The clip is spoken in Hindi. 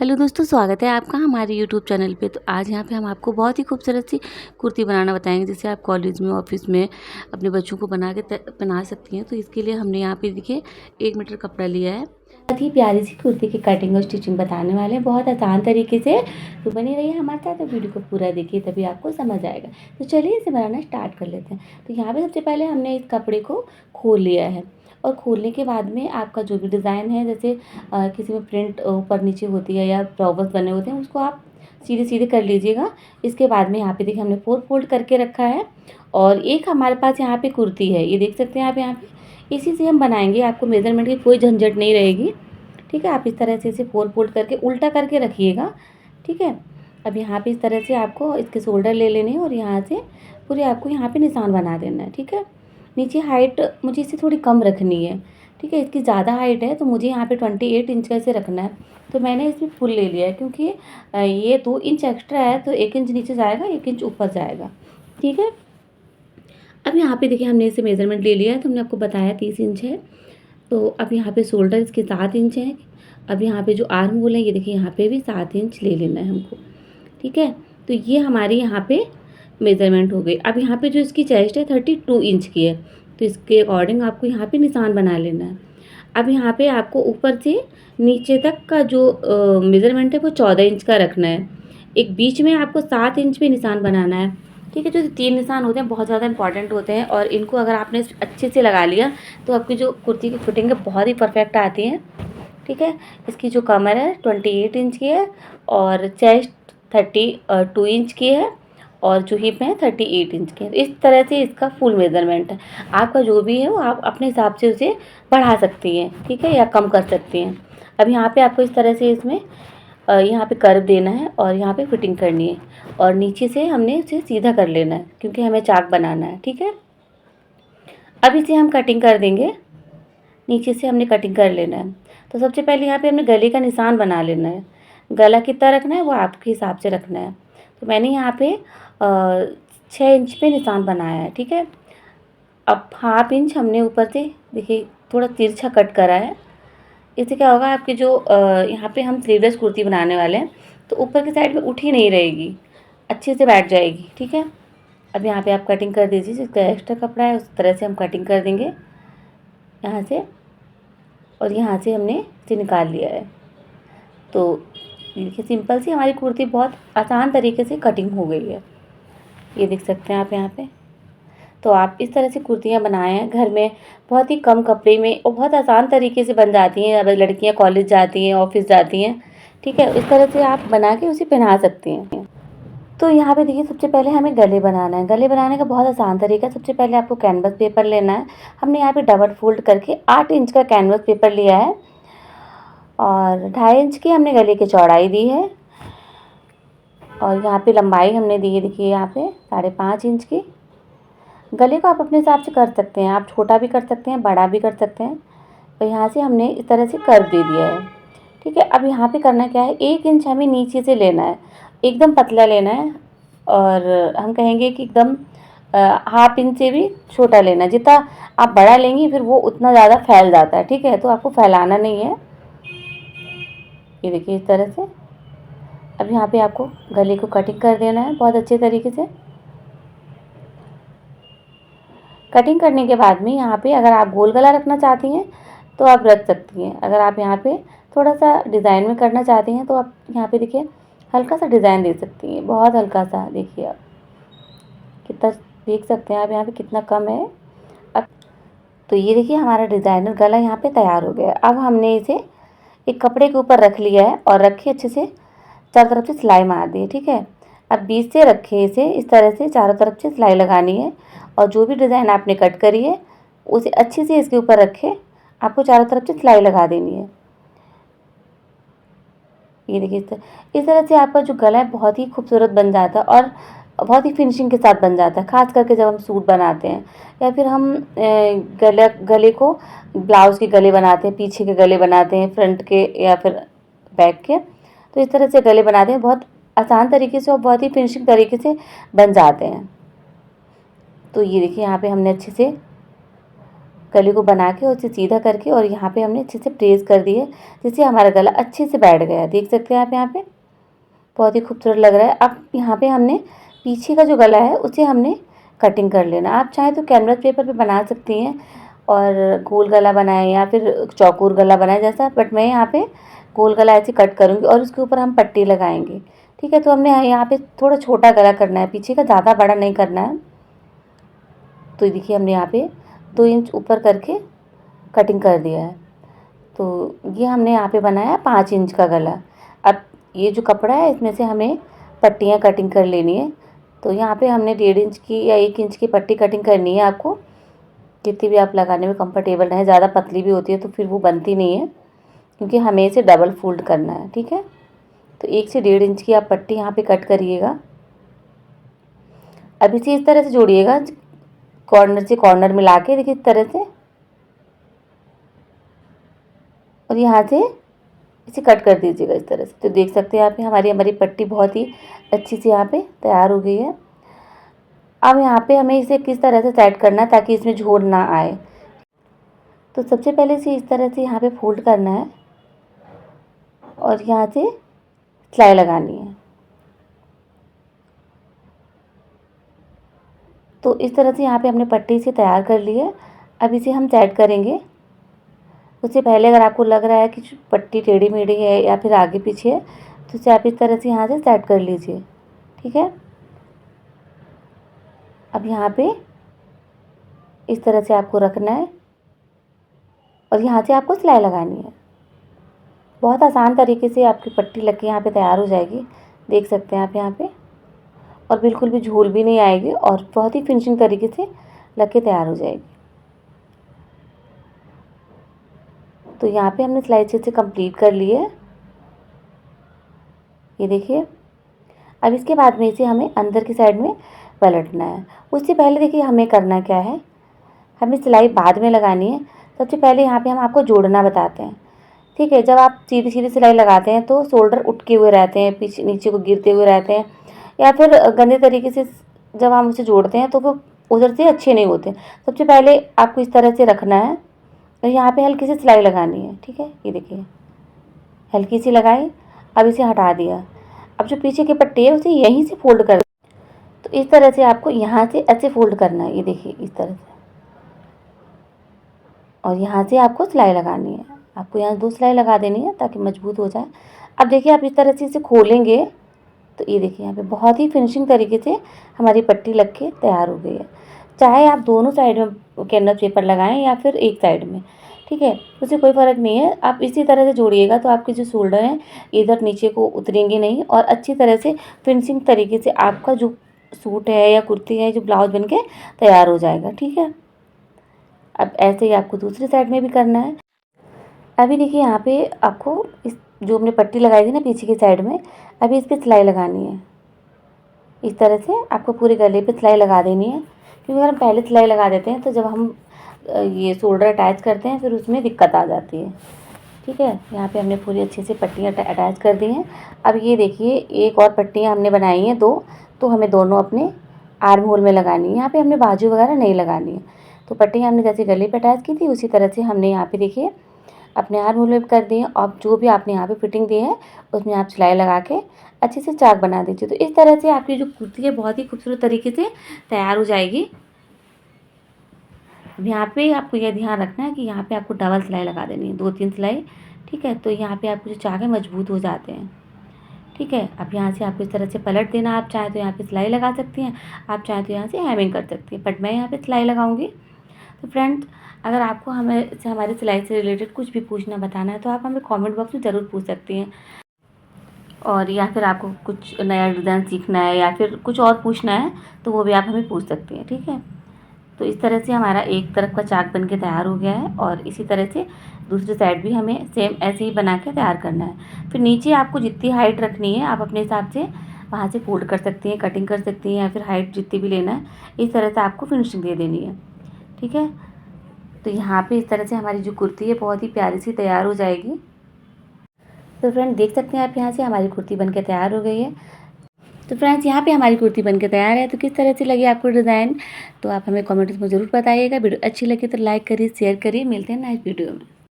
हेलो दोस्तों, स्वागत है आपका हमारे यूट्यूब चैनल पे। तो आज यहाँ पे हम आपको बहुत ही खूबसूरत सी कुर्ती बनाना बताएंगे, जिसे आप कॉलेज में, ऑफिस में अपने बच्चों को बना के पहना सकती हैं। तो इसके लिए हमने यहाँ पे देखिए 1 मीटर कपड़ा लिया है। बहुत ही प्यारी सी कुर्ती की कटिंग और स्टिचिंग बताने वाले हैं, बहुत आसान तरीके से। तो बनी रहिए हमारे साथ, तो वीडियो को पूरा देखिए, तभी आपको समझ आएगा। तो चलिए इसे बनाना स्टार्ट कर लेते हैं। तो यहाँ पे सबसे पहले हमने इस कपड़े को खोल लिया है, और खोलने के बाद में आपका जो भी डिज़ाइन है, जैसे किसी में प्रिंट ऊपर नीचे होती है या फ्लावर्स बने होते हैं, उसको आप सीधे सीधे कर लीजिएगा। इसके बाद में यहाँ पे देखिए हमने 4 फोल्ड करके रखा है, और एक हमारे पास यहाँ पे कुर्ती है, ये देख सकते हैं आप यहाँ पे। इसी से हम बनाएंगे, आपको मेजरमेंट की कोई झंझट नहीं रहेगी। ठीक है, आप इस तरह से इसे 4 फोल्ड करके उल्टा करके रखिएगा। ठीक है, अब यहाँ पे इस तरह से आपको इसके शोल्डर ले लेने हैं, और यहाँ से पूरे आपको यहाँ पे निशान बना देना है। ठीक है, नीचे हाइट मुझे इसे थोड़ी कम रखनी है। ठीक है, इसकी ज़्यादा हाइट है, तो मुझे यहाँ पे 28 इंच का इसे रखना है। तो मैंने इसमें फुल ले लिया है, क्योंकि ये 2 इंच एक्स्ट्रा है, तो 1 इंच नीचे जाएगा, 1 इंच ऊपर जाएगा। ठीक है, अब यहाँ पे देखिए हमने इसे मेज़रमेंट ले लिया है, तो हमने आपको बताया 30 इंच है। तो अब यहाँ पे शोल्डर इसके 7 इंच है। अब यहाँ पे जो आर्म होल है, ये देखिए यहाँ पे भी 7 इंच ले लेना है हमको। ठीक है, तो ये हमारी यहाँ पे मेज़रमेंट हो गई। अब यहाँ पे जो इसकी चेस्ट है 32 इंच की है, तो इसके अकॉर्डिंग आपको यहाँ पे निशान बना लेना है। अब यहाँ पे आपको ऊपर से नीचे तक का जो मेज़रमेंट है वो 14 इंच का रखना है। एक बीच में आपको 7 इंच पे निशान बनाना है। ठीक है, जो 3 निशान होते हैं बहुत ज़्यादा इंपॉर्टेंट होते हैं, और इनको अगर आपने अच्छे से लगा लिया तो आपकी जो कुर्ती की फिटिंग है बहुत ही परफेक्ट आती है। ठीक है, इसकी जो कमर है 28 इंच की है, और चेस्ट 32 इंच की है, और जो हिप है 38 इंच की है। इस तरह से इसका फुल मेज़रमेंट है। आपका जो भी है वो आप अपने हिसाब से उसे बढ़ा सकती हैं। ठीक है, या कम कर सकती हैं। अब यहाँ पे आपको इस तरह से इसमें यहाँ पे कर्व देना है, और यहाँ पे फिटिंग करनी है, और नीचे से हमने इसे सीधा कर लेना है, क्योंकि हमें चाक बनाना है। ठीक है, अब इसे हम कटिंग कर देंगे। नीचे से हमने कटिंग कर लेना है। तो सबसे पहले यहाँ पे हमने गले का निशान बना लेना है। गला कितना रखना है वो आपके हिसाब से रखना है। तो मैंने यहाँ पे 6 इंच पे निशान बनाया है। ठीक है, अब हाफ इंच हमने ऊपर से देखिए थोड़ा तिरछा कट करा है। इससे क्या होगा, आपकी जो यहाँ पे हम स्लीवलेस कुर्ती बनाने वाले हैं, तो ऊपर की साइड में उठी नहीं रहेगी, अच्छे से बैठ जाएगी। ठीक है, अब यहाँ पे आप कटिंग कर दीजिए। जिसका एक्स्ट्रा कपड़ा है उस तरह से हम कटिंग कर देंगे यहाँ से, और यहाँ से हमने इसे निकाल लिया है। तो देखिए सिंपल सी हमारी कुर्ती बहुत आसान तरीके से कटिंग हो गई है, ये देख सकते हैं आप यहाँ पे। तो आप इस तरह से कुर्तियाँ बनाएं हैं घर में, बहुत ही कम कपड़े में, और बहुत आसान तरीके से बन जाती हैं। अगर लड़कियाँ कॉलेज जाती हैं, ऑफिस जाती हैं, ठीक है, इस तरह से आप बना के उसे पहना सकती हैं। तो यहाँ पे देखिए सबसे पहले हमें गले बनाना है। गले बनाने का बहुत आसान तरीका है। सबसे पहले आपको कैनवस पेपर लेना है। हमने यहाँ पे डबल फोल्ड करके 8 इंच का कैनवस पेपर लिया है, और 2.5 इंच की हमने गले की चौड़ाई दी है, और यहाँ पे लंबाई हमने दी है देखिए यहाँ पे 5.5 इंच की। गले को आप अपने हिसाब से कर सकते हैं, आप छोटा भी कर सकते हैं, बड़ा भी कर सकते हैं। तो यहाँ से हमने इस तरह से कर्व दे दिया है। ठीक है, अब यहाँ पे करना क्या है, 1 इंच हमें नीचे से लेना है, एकदम पतला लेना है, और हम कहेंगे कि एकदम हाफ इंच से भी छोटा लेना है। जितना आप बड़ा लेंगी फिर वो उतना ज़्यादा फैल जाता है। ठीक है, तो आपको फैलाना नहीं है। ये देखिए इस तरह से। अब यहाँ पे आपको गले को कटिंग कर देना है बहुत अच्छे तरीके से। कटिंग करने के बाद में यहाँ पे अगर आप गोल गला रखना चाहती हैं तो आप रख सकती हैं। अगर आप यहाँ पे थोड़ा सा डिज़ाइन में करना चाहती हैं तो आप यहाँ पे देखिए हल्का सा डिज़ाइन दे सकती हैं, बहुत हल्का सा। देखिए आप कितना देख सकते हैं आप यहाँ पे कितना कम है। अब तो ये देखिए हमारा डिज़ाइनर गला यहाँ पे तैयार हो गया। अब हमने इसे एक कपड़े के ऊपर रख लिया है, और रखे अच्छे से चारों तरफ से सिलाई मार दी है। ठीक है, अब बीच से रखे इसे, इस तरह से चारों तरफ से सिलाई लगानी है, और जो भी डिज़ाइन आपने कट करी है उसे अच्छे से इसके ऊपर रखे, आपको चारों तरफ से सिलाई लगा देनी है। ये देखिए इस तरह से आपका जो गला है बहुत ही खूबसूरत बन जाता है, और बहुत ही फिनिशिंग के साथ बन जाता है। खास करके जब हम सूट बनाते हैं, या फिर हम गले को ब्लाउज़ के गले बनाते हैं, पीछे के गले बनाते हैं, फ्रंट के या फिर बैक के, तो इस तरह से गले बनाते हैं। बहुत आसान तरीके से और बहुत ही फिनिशिंग तरीके से बन जाते हैं। तो ये देखिए यहाँ पे हमने अच्छे से गले को बना के और उसे सीधा करके और यहाँ पे हमने अच्छे से प्रेस कर दी है, जिससे हमारा गला अच्छे से बैठ गया है। देख सकते हैं आप यहाँ पे बहुत ही खूबसूरत लग रहा है। अब यहाँ पे हमने पीछे का जो गला है उसे हमने कटिंग कर लेना। आप चाहें तो कैनवस पेपर पे बना सकती हैं और गोल गला बनाएं या फिर चौकोर गला बनाएं जैसा, बट मैं यहाँ पे गोल गला ऐसे कट करूँगी और उसके ऊपर हम पट्टी लगाएंगे। ठीक है, तो हमने यहाँ पे थोड़ा छोटा गला करना है, पीछे का ज़्यादा बड़ा नहीं करना है। तो देखिए हमने यहाँ पे 2 इंच ऊपर करके कटिंग कर दिया है। तो ये हमने यहाँ पे बनाया 5 इंच का गला। अब ये जो कपड़ा है इसमें से हमें पट्टियाँ कटिंग कर लेनी है। तो यहाँ पे हमने 1.5 इंच की या 1 इंच की पट्टी कटिंग करनी है आपको, जितनी भी आप लगाने में कंफर्टेबल रहें। ज़्यादा पतली भी होती है तो फिर वो बनती नहीं है, क्योंकि हमें इसे डबल फोल्ड करना है। ठीक है, तो 1 से 1.5 इंच की आप पट्टी यहाँ पे कट करिएगा। अब इसे इस तरह से जोड़िएगा, कॉर्नर से कॉर्नर मिला के, देखिए इस तरह से, और यहाँ से इसे कट कर दीजिएगा इस तरह से। तो देख सकते हैं यहाँ पे हमारी पट्टी बहुत ही अच्छी सी यहाँ पे तैयार हो गई है। अब यहाँ पे हमें इसे किस तरह से सेट करना है ताकि इसमें झोल ना आए। तो सबसे पहले इसे इस तरह से यहाँ पे फोल्ड करना है और यहाँ से सिलाई लगानी है। तो इस तरह से यहाँ पे हमने पट्टी से तैयार कर ली है। अब इसे हम सेट करेंगे। उससे पहले अगर आपको लग रहा है कि पट्टी टेढ़ी मेढ़ी है या फिर आगे पीछे है, तो इसे आप इस तरह से यहाँ से सेट कर लीजिए। ठीक है, अब यहाँ पे इस तरह से आपको रखना है और यहाँ से आपको सिलाई लगानी है। बहुत आसान तरीके से आपकी पट्टी लग के यहाँ पे तैयार हो जाएगी। देख सकते हैं आप यहाँ पे, और बिल्कुल भी झूल भी नहीं आएगी और बहुत ही फिनिशिंग तरीके से लग के तैयार हो जाएगी। तो यहाँ पे हमने सिलाई अच्छे से कंप्लीट कर ली है, ये देखिए। अब इसके बाद में इसे हमें अंदर की साइड में पलटना है। उससे पहले देखिए हमें करना क्या है, हमें सिलाई बाद में लगानी है। सबसे पहले यहाँ पे हम आपको जोड़ना बताते हैं। ठीक है, जब आप सीधी सीधी सिलाई लगाते हैं तो शोल्डर उठके हुए रहते हैं, पीछे नीचे को गिरते हुए रहते हैं, या फिर गंदे तरीके से जब हम उसे जोड़ते हैं तो वो उधर से अच्छे नहीं होते। सबसे पहले आपको इस तरह से रखना है और यहाँ पे हल्की सी सिलाई लगानी है। ठीक है, ये देखिए हल्की सी लगाई। अब इसे हटा दिया। अब जो पीछे की पट्टी है उसे यहीं से फोल्ड कर, तो इस तरह से आपको यहाँ से ऐसे फोल्ड करना है, ये देखिए इस तरह से, और यहाँ से आपको सिलाई लगानी है। आपको यहाँ 2 सिलाई लगा देनी है ताकि मजबूत हो जाए। अब देखिए आप इस तरह से इसे खोलेंगे तो ये देखिए यहाँ पे बहुत ही फिनिशिंग तरीके से हमारी पट्टी लग के तैयार हो गई है। चाहे आप दोनों साइड में कैनवस पेपर लगाएं या फिर एक साइड में, ठीक है, उससे कोई फ़र्क नहीं है। आप इसी तरह से जोड़िएगा तो आपके जो शोल्डर हैं इधर नीचे को उतरेंगे नहीं और अच्छी तरह से फिनिशिंग तरीके से आपका जो सूट है या कुर्ती है, जो ब्लाउज बन के तैयार हो जाएगा। ठीक है, अब ऐसे ही आपको दूसरी साइड में भी करना है। अभी देखिए यहाँ पे आपको इस जो हमने पट्टी लगाई थी ना पीछे की साइड में, अभी इस पर सिलाई लगानी है। इस तरह से आपको पूरे गले पे सिलाई लगा देनी है, क्योंकि अगर हम पहले सिलाई लगा देते हैं तो जब हम ये शोल्डर अटैच करते हैं फिर उसमें दिक्कत आ जाती है। ठीक है, यहाँ पे हमने पूरी अच्छे से पट्टियाँ अटैच कर दी हैं। अब ये देखिए एक और पट्टियाँ हमने बनाई हैं 2, तो हमें दोनों अपने आर्म होल में लगानी है। यहाँ पे हमने बाजू वगैरह नहीं लगानी है। तो पट्टियाँ हमने जैसे गले पे अटैच की थी उसी तरह से हमने यहाँ पे देखिए अपने आर्म होल में कर दिए। और जो भी आपने यहाँ पे फिटिंग दी है उसमें आप सिलाई लगा के अच्छे से चाक बना दीजिए। तो इस तरह से आपकी जो कुर्ती है बहुत ही खूबसूरत तरीके से तैयार हो जाएगी। अब यहाँ पे आपको यह ध्यान रखना है कि यहाँ पे आपको डबल सिलाई लगा देनी है, 2-3 सिलाई। ठीक है, तो यहाँ पे आपके जो चाक है मजबूत हो जाते हैं। ठीक है, अब यहाँ से आपको इस तरह से पलट देना। आप चाहें तो यहाँ पे सिलाई लगा सकती हैं, आप चाहें तो यहाँ से हेमिंग कर सकती हैं, बट मैं यहाँ पे सिलाई लगाऊंगी। तो फ्रेंड्स, अगर आपको हमारी सिलाई से रिलेटेड कुछ भी पूछना बताना है तो आप हमें कमेंट बॉक्स में ज़रूर पूछ सकती हैं। और या फिर आपको कुछ नया डिज़ाइन सीखना है या फिर कुछ और पूछना है तो वो भी आप हमें पूछ सकती हैं। ठीक है, तो इस तरह से हमारा एक तरफ का चाक बन के तैयार हो गया है और इसी तरह से दूसरी साइड भी हमें सेम ऐसे ही बना के तैयार करना है। फिर नीचे आपको जितनी हाइट रखनी है आप अपने हिसाब से वहाँ से फोल्ड कर सकती हैं, कटिंग कर सकती हैं, या फिर हाइट जितनी भी लेना है इस तरह से आपको फिनिशिंग दे देनी है। ठीक है, तो यहाँ पे इस तरह से हमारी जो कुर्ती है बहुत ही प्यारी सी तैयार हो जाएगी। तो फ्रेंड देख सकते हैं आप यहाँ से हमारी कुर्ती बनके तैयार हो गई है। तो फ्रेंड्स यहाँ पे हमारी कुर्ती बनके तैयार है। तो किस तरह से लगी आपको डिज़ाइन, तो आप हमें कमेंट्स में ज़रूर बताइएगा। वीडियो अच्छी लगी तो लाइक करिए, शेयर करिए। मिलते हैं नेक्स्ट वीडियो में।